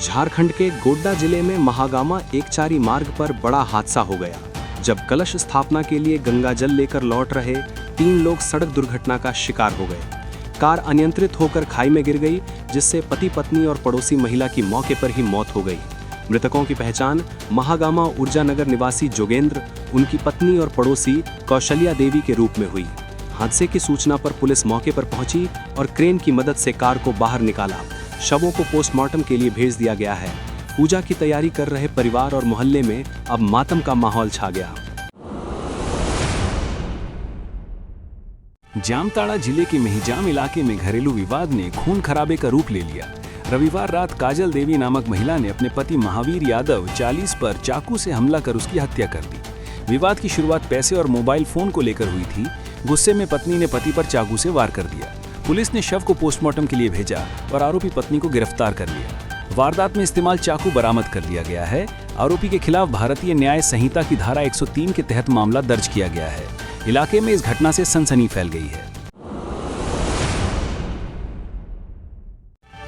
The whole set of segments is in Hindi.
झारखंड के गोड्डा जिले में महागामा एकचारी मार्ग पर बड़ा हादसा हो गया जब कलश स्थापना के लिए गंगा जल लेकर लौट रहे 3 लोग सड़क दुर्घटना का शिकार हो गए। कार अनियंत्रित होकर खाई में गिर गई, जिससे पति पत्नी और पड़ोसी महिला की मौके पर ही मौत हो गई। मृतकों की पहचान महागामा ऊर्जा नगर निवासी जोगेंद्र, उनकी पत्नी और पड़ोसी कौशल्या देवी के रूप में हुई। हादसे की सूचना पर पुलिस मौके पर पहुंची और क्रेन की मदद से कार को बाहर निकाला। शवों को पोस्टमार्टम के लिए भेज दिया गया है। पूजा की तैयारी कर रहे परिवार और मोहल्ले में अब मातम का माहौल छा गया। जामताड़ा जिले के मेहिजाम इलाके में घरेलू विवाद ने खून खराबे का रूप ले लिया। रविवार रात काजल देवी नामक महिला ने अपने पति महावीर यादव 40 पर चाकू से हमला कर उसकी हत्या कर दी। विवाद की शुरुआत पैसे और मोबाइल फोन को लेकर हुई थी। गुस्से में पत्नी ने पति पर चाकू से वार कर दिया। पुलिस ने शव को पोस्टमार्टम के लिए भेजा और आरोपी पत्नी को गिरफ्तार कर लिया। वारदात में इस्तेमाल चाकू बरामद कर लिया गया है। आरोपी के खिलाफ भारतीय न्याय संहिता की धारा 103 के तहत मामला दर्ज किया गया है। इलाके में इस घटना से सनसनी फैल गई है।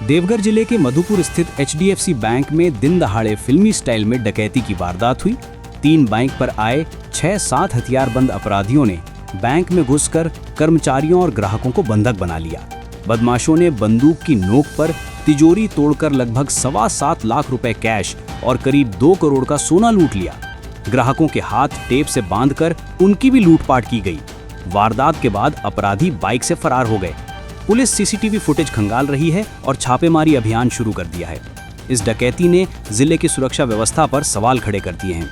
देवघर जिले के मधुपुर स्थित HDFC बैंक में दिन दहाड़े फिल्मी स्टाइल में डकैती की वारदात हुई। 3 बैंक पर आए 6-7 हथियारबंद अपराधियों ने बैंक में घुसकर कर्मचारियों और ग्राहकों को बंधक बना लिया। बदमाशों ने बंदूक की नोक पर तिजोरी तोड़कर लगभग 7.25 लाख रुपए कैश और करीब 2 करोड़ का सोना लूट लिया। ग्राहकों के हाथ टेप से बांधकर उनकी भी लूटपाट की गई। वारदात के बाद अपराधी बाइक से फरार हो गए। पुलिस CCTV फुटेज खंगाल रही है और छापेमारी अभियान शुरू कर दिया है। इस डकैती ने जिले की सुरक्षा व्यवस्था पर सवाल खड़े कर दिए हैं।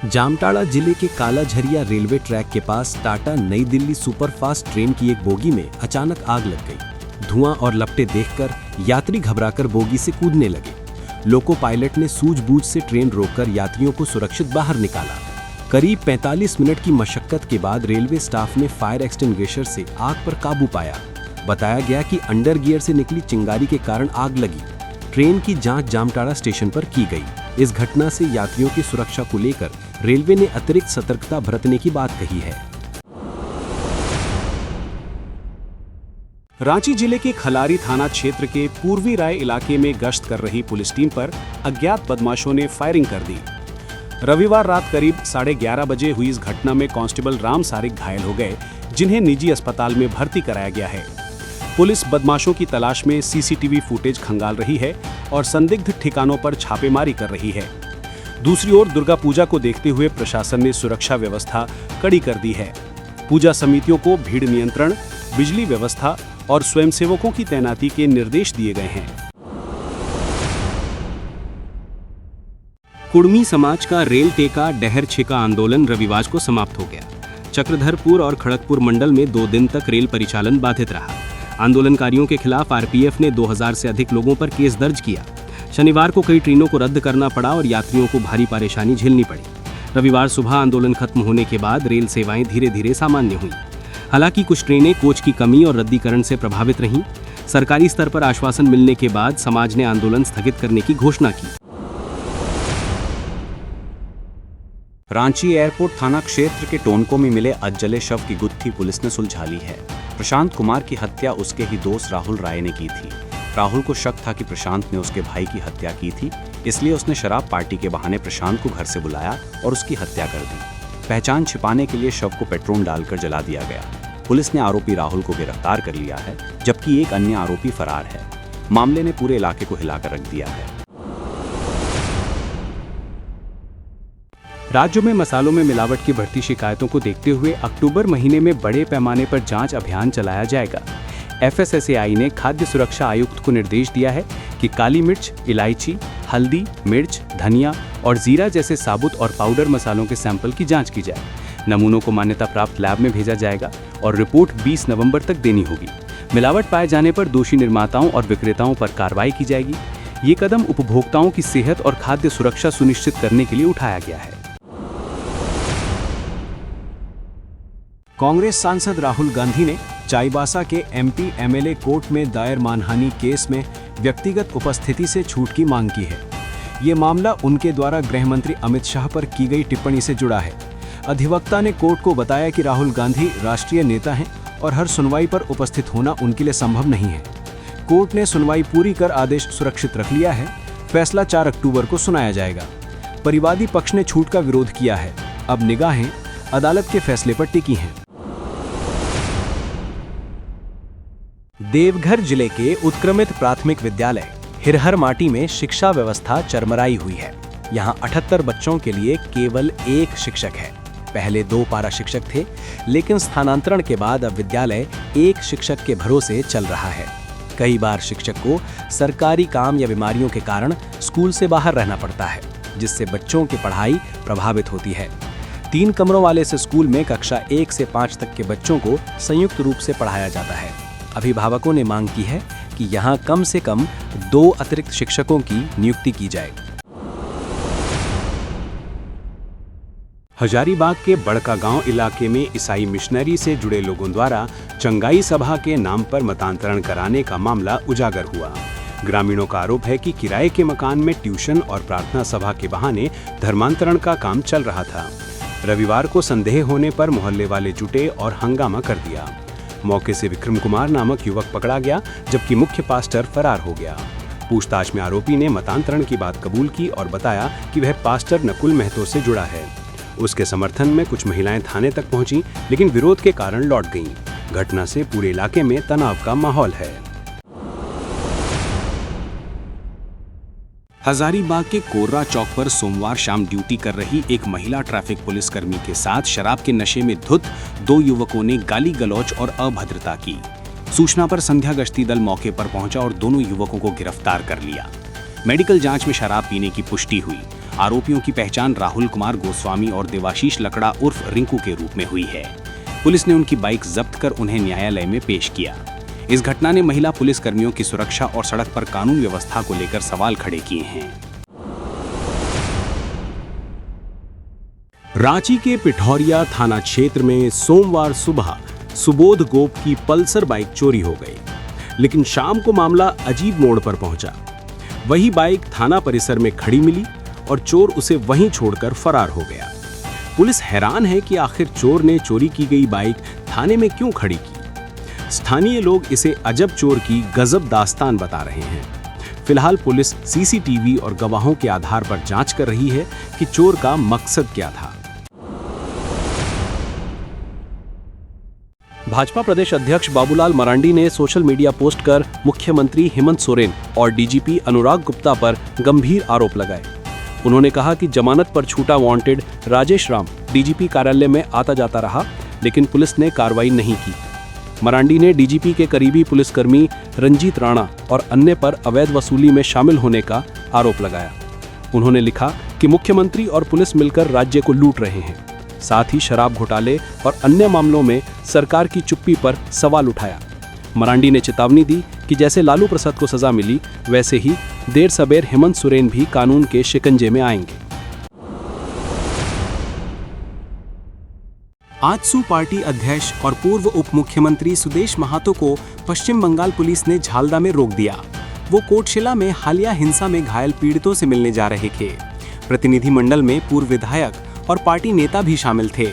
जामताड़ा जिले के कालाझरिया रेलवे ट्रैक के पास टाटा नई दिल्ली सुपरफास्ट ट्रेन की एक बोगी में अचानक आग लग गई। धुआं और लपटें देखकर यात्री घबराकर बोगी से कूदने लगे। लोको पायलट ने सूझबूझ से ट्रेन रोककर यात्रियों को सुरक्षित बाहर निकाला। करीब 45 मिनट की मशक्कत के बाद रेलवे स्टाफ ने फायर एक्सटिंग्विशर से आग पर काबू पाया। बताया गया कि अंडर गियर से निकली चिंगारी के कारण आग लगी। ट्रेन की जांच जामताड़ा स्टेशन पर की गई। इस घटना से यात्रियों की सुरक्षा को लेकर रेलवे ने अतिरिक्त सतर्कता बरतने की बात कही है। रांची जिले के खलारी थाना क्षेत्र के पूर्वी राय इलाके में गश्त कर रही पुलिस टीम पर अज्ञात बदमाशों ने फायरिंग कर दी। रविवार रात करीब 11:30 बजे हुई इस घटना में कांस्टेबल राम सारिक घायल हो गए, जिन्हें निजी अस्पताल में भर्ती कराया गया है। पुलिस बदमाशों की तलाश में CCTV फुटेज खंगाल रही है और संदिग्ध ठिकानों पर छापेमारी कर रही है। दूसरी ओर दुर्गा पूजा को देखते हुए प्रशासन ने सुरक्षा व्यवस्था कड़ी कर दी है। पूजा समितियों को भीड़ नियंत्रण, बिजली व्यवस्था और स्वयंसेवकों की तैनाती के निर्देश दिए गए हैं। कुड़मी समाज का रेल टेका डहर छेका आंदोलन रविवार को समाप्त हो गया। चक्रधरपुर और खड़गपुर मंडल में 2 दिन तक रेल परिचालन बाधित रहा। आंदोलनकारियों के खिलाफ RPF ने 2000 से अधिक लोगों पर केस दर्ज किया। शनिवार को कई ट्रेनों को रद्द करना पड़ा और यात्रियों को भारी परेशानी झेलनी पड़ी। रविवार सुबह आंदोलन खत्म होने के बाद रेल सेवाएं धीरे धीरे सामान्य हुईं। हालांकि कुछ ट्रेनें कोच की कमी और रद्दीकरण से प्रभावित रहीं। सरकारी स्तर पर आश्वासन मिलने के बाद समाज ने आंदोलन स्थगित करने की घोषणा की। रांची एयरपोर्ट थाना क्षेत्र के टोनको में मिले अधजले शव की गुत्थी पुलिस ने सुलझा ली है। प्रशांत कुमार की हत्या उसके ही दोस्त राहुल राय ने की थी। राहुल को शक था कि प्रशांत ने उसके भाई की हत्या की थी, इसलिए उसने शराब पार्टी के बहाने प्रशांत को घर से बुलाया और उसकी हत्या कर दी। पहचान छिपाने के लिए शव को पेट्रोल डालकर जला दिया गया। पुलिस ने आरोपी राहुल को गिरफ्तार कर लिया है, जबकि एक अन्य आरोपी फरार है। मामले ने पूरे इलाके को हिलाकर रख दिया है। राज्य में मसालों में मिलावट की बढ़ती शिकायतों को देखते हुए अक्टूबर महीने में बड़े पैमाने पर जांच अभियान चलाया जाएगा। FSSAI ने खाद्य सुरक्षा आयुक्त को निर्देश दिया है कि काली मिर्च, इलायची, हल्दी, मिर्च, धनिया और जीरा जैसे साबुत और पाउडर मसालों के सैंपल की जांच की जाए। नमूनों को मान्यता प्राप्त लैब में भेजा जाएगा और रिपोर्ट 20 नवंबर तक देनी होगी। मिलावट पाए जाने पर दोषी निर्माताओं और विक्रेताओं पर कार्रवाई की जाएगी। ये कदम उपभोक्ताओं की सेहत और खाद्य सुरक्षा सुनिश्चित करने के लिए उठाया गया है। कांग्रेस सांसद राहुल गांधी ने चाईबासा के MP MLA कोर्ट में दायर मानहानि केस में व्यक्तिगत उपस्थिति से छूट की मांग की है। ये मामला उनके द्वारा गृह मंत्री अमित शाह पर की गई टिप्पणी से जुड़ा है। अधिवक्ता ने कोर्ट को बताया कि राहुल गांधी राष्ट्रीय नेता हैं और हर सुनवाई पर उपस्थित होना उनके लिए संभव नहीं है। कोर्ट ने सुनवाई पूरी कर आदेश सुरक्षित रख लिया है। फैसला 4 अक्टूबर को सुनाया जाएगा। परिवादी पक्ष ने छूट का विरोध किया है। अब निगाहें अदालत के फैसले पर टिकी हैं। देवघर जिले के उत्क्रमित प्राथमिक विद्यालय हिरहर माटी में शिक्षा व्यवस्था चरमराई हुई है। यहाँ 78 बच्चों के लिए केवल एक शिक्षक है। पहले 2 पारा शिक्षक थे, लेकिन स्थानांतरण के बाद अब विद्यालय एक शिक्षक के भरोसे चल रहा है। कई बार शिक्षक को सरकारी काम या बीमारियों के कारण स्कूल से बाहर रहना पड़ता है, जिससे बच्चों की पढ़ाई प्रभावित होती है। 3 कमरों वाले इस स्कूल में कक्षा 1 से 5 तक के बच्चों को संयुक्त रूप से पढ़ाया जाता है। अभिभावकों ने मांग की है कि यहाँ कम से कम 2 अतिरिक्त शिक्षकों की नियुक्ति की जाए। हजारीबाग के बड़का गांव इलाके में ईसाई मिशनरी से जुड़े लोगों द्वारा चंगाई सभा के नाम पर मतांतरण कराने का मामला उजागर हुआ। ग्रामीणों का आरोप है कि किराए के मकान में ट्यूशन और प्रार्थना सभा के बहाने धर्मांतरण का काम चल रहा था। रविवार को संदेह होने पर मोहल्ले वाले जुटे और हंगामा कर दिया। मौके से विक्रम कुमार नामक युवक पकड़ा गया, जबकि मुख्य पास्टर फरार हो गया। पूछताछ में आरोपी ने मतांतरण की बात कबूल की और बताया कि वह पास्टर नकुल महतो से जुड़ा है। उसके समर्थन में कुछ महिलाएं थाने तक पहुंची, लेकिन विरोध के कारण लौट गईं। घटना से पूरे इलाके में तनाव का माहौल है। हजारीबाग के कोर्रा चौक पर सोमवार शाम ड्यूटी कर रही एक महिला ट्रैफिक पुलिसकर्मी के साथ शराब के नशे में धुत 2 युवकों ने गाली गलौज और अभद्रता की। सूचना पर संध्या गश्ती दल मौके पर पहुंचा और दोनों युवकों को गिरफ्तार कर लिया। मेडिकल जांच में शराब पीने की पुष्टि हुई। आरोपियों की पहचान राहुल कुमार गोस्वामी और देवाशीष लकड़ा उर्फ रिंकू के रूप में हुई है। पुलिस ने उनकी बाइक जब्त कर उन्हें न्यायालय में पेश किया। इस घटना ने महिला पुलिस कर्मियों की सुरक्षा और सड़क पर कानून व्यवस्था को लेकर सवाल खड़े किए हैं। रांची के पिठौरिया थाना क्षेत्र में सोमवार सुबह सुबोध गोप की पल्सर बाइक चोरी हो गई, लेकिन शाम को मामला अजीब मोड़ पर पहुंचा। वही बाइक थाना परिसर में खड़ी मिली और चोर उसे वहीं छोड़कर फरार हो गया। पुलिस हैरान है कि आखिर चोर ने चोरी की गई बाइक थाने में क्यों खड़ी की। स्थानीय लोग इसे अजब चोर की गजब दास्तान बता रहे हैं। फिलहाल पुलिस सीसीटीवी और गवाहों के आधार पर जांच कर रही है कि चोर का मकसद क्या था। भाजपा प्रदेश अध्यक्ष बाबूलाल मरांडी ने सोशल मीडिया पोस्ट कर मुख्यमंत्री हेमंत सोरेन और डीजीपी अनुराग गुप्ता पर गंभीर आरोप लगाए। उन्होंने कहा कि जमानत पर छूटा वांटेड राजेश राम डीजीपी कार्यालय में आता जाता रहा, लेकिन पुलिस ने कार्रवाई नहीं की। मरांडी ने डीजीपी के करीबी पुलिसकर्मी रंजीत राणा और अन्य पर अवैध वसूली में शामिल होने का आरोप लगाया। उन्होंने लिखा कि मुख्यमंत्री और पुलिस मिलकर राज्य को लूट रहे हैं। साथ ही शराब घोटाले और अन्य मामलों में सरकार की चुप्पी पर सवाल उठाया। मरांडी ने चेतावनी दी कि जैसे लालू प्रसाद को सजा मिली, वैसे ही देर सबेर हेमंत सोरेन भी कानून के शिकंजे में आएंगे। आजसू पार्टी अध्यक्ष और पूर्व उप मुख्यमंत्री सुदेश महातो को पश्चिम बंगाल पुलिस ने झालदा में रोक दिया। वो कोटशिला में हालिया हिंसा में घायल पीड़ितों से मिलने जा रहे थे। प्रतिनिधिमंडल में पूर्व विधायक और पार्टी नेता भी शामिल थे।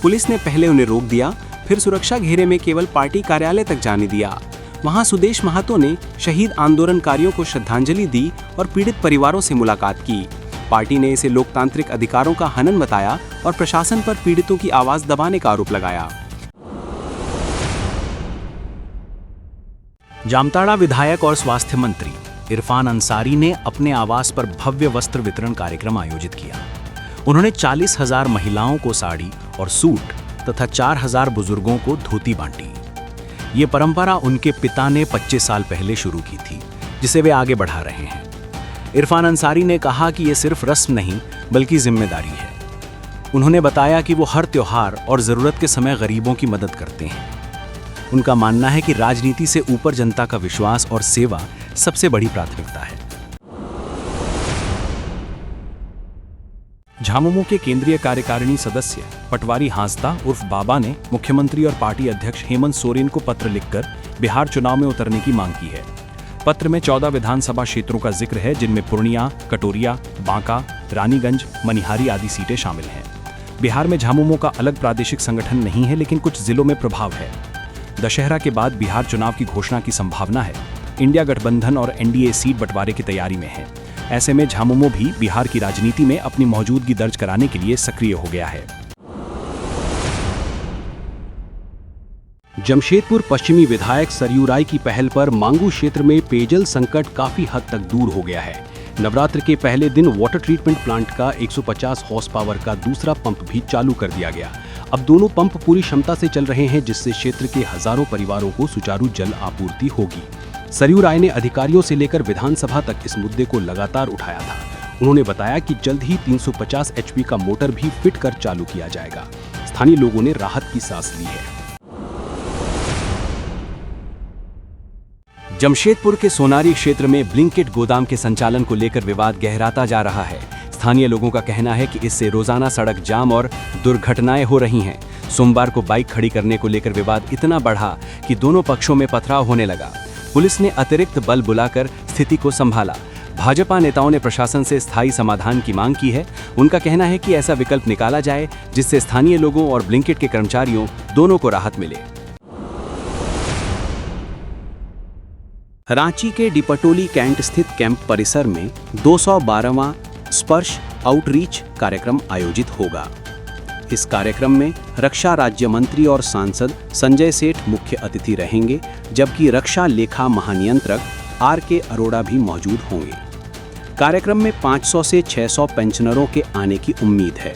पुलिस ने पहले उन्हें रोक दिया, फिर सुरक्षा घेरे में केवल पार्टी कार्यालय तक जाने दिया। वहां सुदेश महातो ने शहीद आंदोलनकारियों को श्रद्धांजलि दी और पीड़ित परिवारों से मुलाकात की। पार्टी ने इसे लोकतांत्रिक अधिकारों का हनन बताया और प्रशासन पर पीड़ितों की आवाज दबाने का आरोप लगाया। जामताड़ा विधायक और स्वास्थ्य मंत्री इरफान अंसारी ने अपने आवास पर भव्य वस्त्र वितरण कार्यक्रम आयोजित किया। उन्होंने 40,000 महिलाओं को साड़ी और सूट तथा 4,000 बुजुर्गों को धोती बांटी। ये परंपरा उनके पिता ने 25 साल पहले शुरू की थी, जिसे वे आगे बढ़ा रहे हैं। इरफान अंसारी ने कहा कि ये सिर्फ रस्म नहीं बल्कि जिम्मेदारी है। उन्होंने बताया कि वो हर त्योहार और जरूरत के समय गरीबों की मदद करते हैं। उनका मानना है कि राजनीति से ऊपर जनता का विश्वास और सेवा सबसे बड़ी प्राथमिकता है। झामुमो के केंद्रीय कार्यकारिणी सदस्य पटवारी हांसदा उर्फ बाबा ने मुख्यमंत्री और पार्टी अध्यक्ष हेमंत सोरेन को पत्र लिखकर बिहार चुनाव में उतरने की मांग की है। पत्र में 14 विधानसभा क्षेत्रों का जिक्र है, जिनमें पूर्णिया, कटोरिया, बांका, रानीगंज, मनिहारी आदि सीटें शामिल हैं। बिहार में झामुमो का अलग प्रादेशिक संगठन नहीं है, लेकिन कुछ जिलों में प्रभाव है। दशहरा के बाद बिहार चुनाव की घोषणा की संभावना है। इंडिया गठबंधन और एनडीए सीट बंटवारे की तैयारी में है। ऐसे में झामुमो भी बिहार की राजनीति में अपनी मौजूदगी दर्ज कराने के लिए सक्रिय हो गया है। जमशेदपुर पश्चिमी विधायक सरयू राय की पहल पर मांगू क्षेत्र में पेयजल संकट काफी हद तक दूर हो गया है। नवरात्र के पहले दिन वाटर ट्रीटमेंट प्लांट का 150 हॉर्स पावर का दूसरा पंप भी चालू कर दिया गया। अब दोनों पंप पूरी क्षमता से चल रहे हैं, जिससे क्षेत्र के हजारों परिवारों को सुचारू जल आपूर्ति होगी। सरयू राय ने अधिकारियों से लेकर विधानसभा तक इस मुद्दे को लगातार उठाया था। उन्होंने बताया कि जल्द ही 350 HP का मोटर भी फिट कर चालू किया जाएगा। स्थानीय लोगों ने राहत की सांस ली है। जमशेदपुर के सोनारी क्षेत्र में ब्लिंकिट गोदाम के संचालन को लेकर विवाद गहराता जा रहा है। स्थानीय लोगों का कहना है कि इससे रोजाना सड़क जाम और दुर्घटनाएं हो रही हैं। सोमवार को बाइक खड़ी करने को लेकर विवाद इतना बढ़ा कि दोनों पक्षों में पथराव होने लगा। पुलिस ने अतिरिक्त बल बुलाकर स्थिति को संभाला। भाजपा नेताओं ने प्रशासन से स्थायी समाधान की मांग की है। उनका कहना है कि ऐसा विकल्प निकाला जाए जिससे स्थानीय लोगों और ब्लिंकिट के कर्मचारियों दोनों को राहत मिले। रांची के डिपटोली कैंट स्थित कैंप परिसर में 212वां स्पर्श आउटरीच कार्यक्रम आयोजित होगा। इस कार्यक्रम में रक्षा राज्य मंत्री और सांसद संजय सेठ मुख्य अतिथि रहेंगे, जबकि रक्षा लेखा महानियंत्रक RK अरोड़ा भी मौजूद होंगे। कार्यक्रम में 500 से 600 पेंशनरों के आने की उम्मीद है।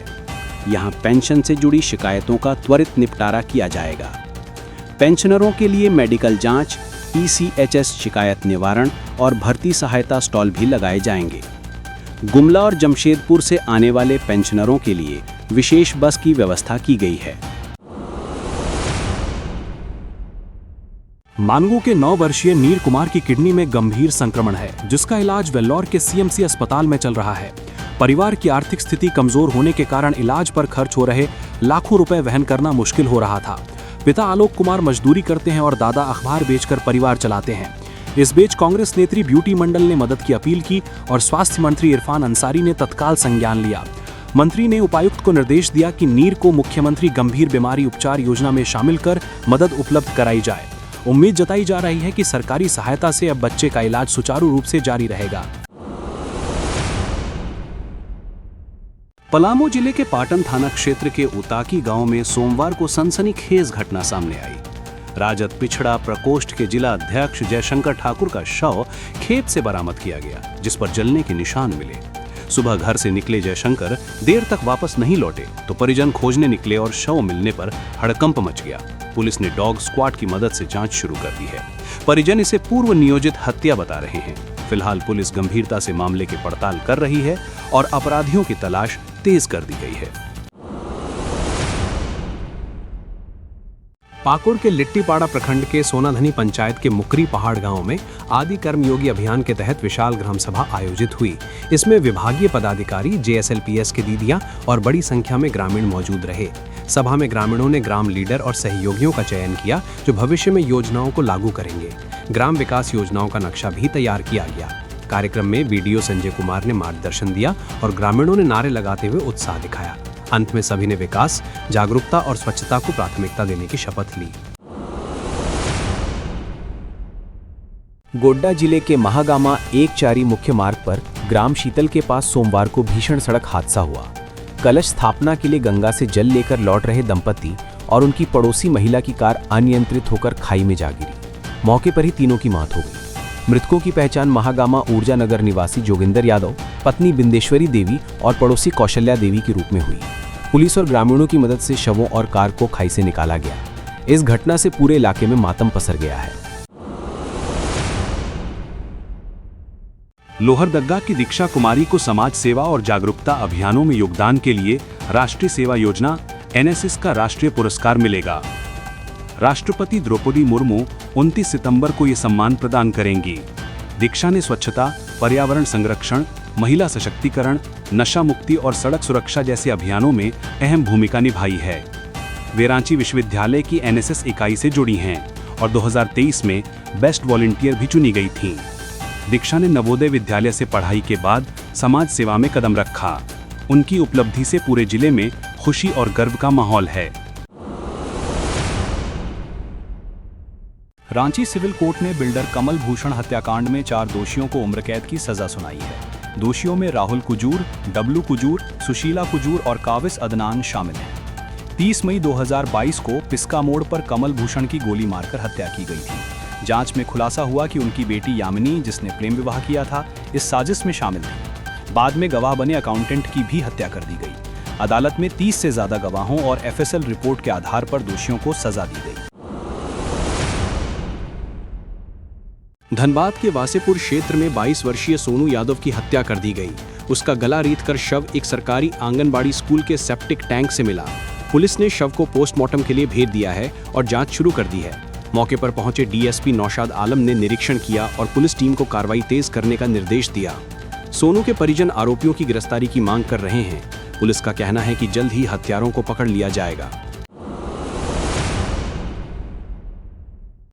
यहां पेंशन से जुड़ी शिकायतों का त्वरित निपटारा किया जाएगा। पेंशनरों के लिए मेडिकल जांच, ECHS शिकायत निवारण और भर्ती सहायता स्टॉल भी लगाए जाएंगे। गुमला और जमशेदपुर से आने वाले पेंशनरों के लिए विशेष बस की व्यवस्था की गई है। मानगू के 9 वर्षीय नीर कुमार की किडनी में गंभीर संक्रमण है, जिसका इलाज वेल्लोर के CMC अस्पताल में चल रहा है। परिवार की आर्थिक स्थिति कमजोर होने के कारण इलाज पर खर्च हो रहे लाखों रुपए वहन करना मुश्किल हो रहा था। पिता आलोक कुमार मजदूरी करते हैं और दादा अखबार बेचकर परिवार चलाते हैं। इस बीच कांग्रेस नेत्री ब्यूटी मंडल ने मदद की अपील की और स्वास्थ्य मंत्री इरफान अंसारी ने तत्काल संज्ञान लिया। मंत्री ने उपायुक्त को निर्देश दिया कि नीर को मुख्यमंत्री गंभीर बीमारी उपचार योजना में शामिल कर मदद उपलब्ध कराई जाए। उम्मीद जताई जा रही है कि सरकारी सहायता से अब बच्चे का इलाज सुचारू रूप से जारी रहेगा। पलामू जिले के पाटन थाना क्षेत्र के उताकी गांव में सोमवार को सनसनीखेज घटना सामने आई। राजद पिछड़ा प्रकोष्ठ के जिला अध्यक्ष जयशंकर ठाकुर का शव खेत से बरामद किया गया, जिस पर जलने के निशान मिले। सुबह घर से निकले जयशंकर देर तक वापस नहीं लौटे तो परिजन खोजने निकले और शव मिलने पर हड़कंप मच गया। पुलिस ने डॉग स्क्वाड की मदद से जांच शुरू कर दी है। परिजन इसे पूर्व नियोजित हत्या बता रहे हैं। फिलहाल पुलिस गंभीरता से मामले की पड़ताल कर रही है और अपराधियों की तलाश तेज कर दी गई है। पाकुड़ के लिट्टीपाड़ा प्रखंड के सोनाधनी पंचायत के मुकरी पहाड़ गांव में आदि कर्मयोगी अभियान के तहत विशाल ग्राम सभा आयोजित हुई। इसमें विभागीय पदाधिकारी, JSLPS के दीदियां और बड़ी संख्या में ग्रामीण मौजूद रहे। सभा में ग्रामीणों ने ग्राम लीडर और सहयोगियों का चयन किया जो भविष्य में योजनाओं को लागू करेंगे। ग्राम विकास योजनाओं का नक्शा भी तैयार किया गया। कार्यक्रम में BDO संजय कुमार ने मार्गदर्शन दिया और ग्रामीणों ने नारे लगाते हुए उत्साह दिखाया। अंत में सभी ने विकास, जागरूकता और स्वच्छता को प्राथमिकता देने की शपथ ली। गोड्डा जिले के महागामा एकचारी मुख्य मार्ग पर ग्राम शीतल के पास सोमवार को भीषण सड़क हादसा हुआ। कलश स्थापना के लिए गंगा से जल लेकर लौट रहे दंपति और उनकी पड़ोसी महिला की कार अनियंत्रित होकर खाई में जा गिरी। मौके पर ही तीनों की मौत हो गई। मृतकों की पहचान महागामा ऊर्जा नगर निवासी जोगिंदर यादव, पत्नी बिंदेश्वरी देवी और पड़ोसी कौशल्या देवी के रूप में हुई। पुलिस और ग्रामीणों की मदद से शवों और कार को खाई से निकाला गया। इस घटना से पूरे इलाके में मातम पसर गया है। लोहरदग्गा की दीक्षा कुमारी को समाज सेवा और जागरूकता अभियानों में योगदान के लिए राष्ट्रीय सेवा योजना NSS का राष्ट्रीय पुरस्कार मिलेगा। राष्ट्रपति द्रौपदी मुर्मू 29 सितंबर को ये सम्मान प्रदान करेंगी। दीक्षा ने स्वच्छता, पर्यावरण संरक्षण, महिला सशक्तिकरण, नशा मुक्ति और सड़क सुरक्षा जैसे अभियानों में अहम भूमिका निभाई है। वे रांची विश्वविद्यालय की NSS इकाई से जुड़ी हैं और 2023 में बेस्ट वॉलंटियर भी चुनी गई थीं। दीक्षा ने नवोदय विद्यालय से पढ़ाई के बाद समाज सेवा में कदम रखा। उनकी उपलब्धि से पूरे जिले में खुशी और गर्व का माहौल है। रांची सिविल कोर्ट ने बिल्डर कमल भूषण हत्याकांड में 4 दोषियों को उम्र कैद की सजा सुनाई है। दोषियों में राहुल कुजूर, डब्लू कुजूर, सुशीला कुजूर और काविस अदनान शामिल हैं। 30 मई 2022 को पिस्का मोड़ पर कमल भूषण की गोली मारकर हत्या की गई थी। जांच में खुलासा हुआ कि उनकी बेटी यामिनी, जिसने प्रेम विवाह किया था, इस साजिश में शामिल थी। बाद में गवाह बने अकाउंटेंट की भी हत्या कर दी गई। अदालत में 30 से ज्यादा गवाहों और एफएसएल रिपोर्ट के आधार पर दोषियों को सजा दी गई। धनबाद के वासेपुर क्षेत्र में 22 वर्षीय सोनू यादव की हत्या कर दी गई। उसका गला रीतकर शव एक सरकारी आंगनबाड़ी स्कूल के सेप्टिक टैंक से मिला। पुलिस ने शव को पोस्टमार्टम के लिए भेज दिया है और जांच शुरू कर दी है। मौके पर पहुंचे डीएसपी नौशाद आलम ने निरीक्षण किया और पुलिस टीम को कार्रवाई तेज करने का निर्देश दिया। सोनू के परिजन आरोपियों की गिरफ्तारी की मांग कर रहे हैं। पुलिस का कहना है कि जल्द ही हत्यारों को पकड़ लिया जाएगा।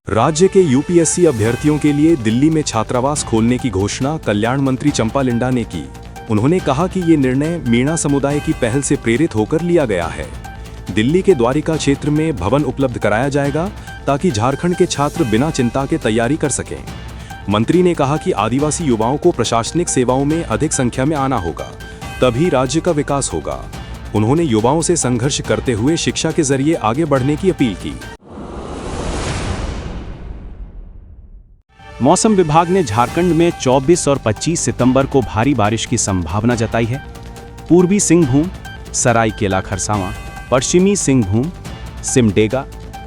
राज्य के यूपीएससी अभ्यर्थियों के लिए दिल्ली में छात्रावास खोलने की घोषणा कल्याण मंत्री चंपा लिंडा ने की। उन्होंने कहा कि ये निर्णय मीणा समुदाय की पहल से प्रेरित होकर लिया गया है। दिल्ली के द्वारिका क्षेत्र में भवन उपलब्ध कराया जाएगा ताकि झारखंड के छात्र बिना चिंता के तैयारी कर सकें। मंत्री ने कहा कि आदिवासी युवाओं को प्रशासनिक सेवाओं में अधिक संख्या में आना होगा, तभी राज्य का विकास होगा। उन्होंने युवाओं से संघर्ष करते हुए शिक्षा के जरिए आगे बढ़ने की अपील की। मौसम विभाग ने झारखंड में 24 और 25 सितंबर को भारी बारिश की संभावना जताई है। पूर्वी सिंहभूम, सरायकेला खरसावां, पश्चिमी सिंहभूम, सिमडेगा,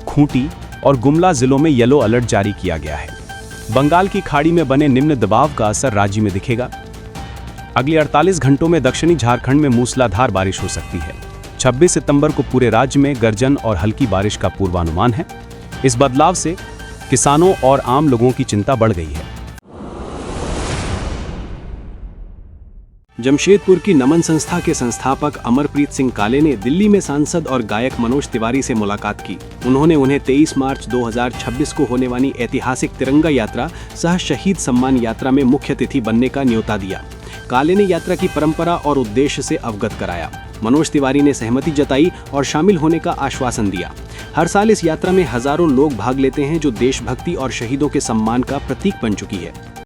खूंटी और गुमला जिलों में येलो अलर्ट जारी किया गया है। बंगाल की खाड़ी में बने निम्न दबाव का असर राज्य में दिखेगा। अगले 48 घंटों में दक्षिणी झारखंड में मूसलाधार बारिश हो सकती है। 26 सितंबर को पूरे राज्य में गर्जन और हल्की बारिश का पूर्वानुमान है। इस बदलाव से किसानों और आम लोगों की चिंता बढ़ गई है। जमशेदपुर की नमन संस्था के संस्थापक अमरप्रीत सिंह काले ने दिल्ली में सांसद और गायक मनोज तिवारी से मुलाकात की। उन्होंने उन्हें 23 मार्च 2026 को होने वाली ऐतिहासिक तिरंगा यात्रा सह शहीद सम्मान यात्रा में मुख्य अतिथि बनने का न्योता दिया। काले ने यात्रा की परंपरा और उद्देश्य से अवगत कराया। मनोज तिवारी ने सहमति जताई और शामिल होने का आश्वासन दिया। हर साल इस यात्रा में हजारों लोग भाग लेते हैं, जो देशभक्ति और शहीदों के सम्मान का प्रतीक बन चुकी है।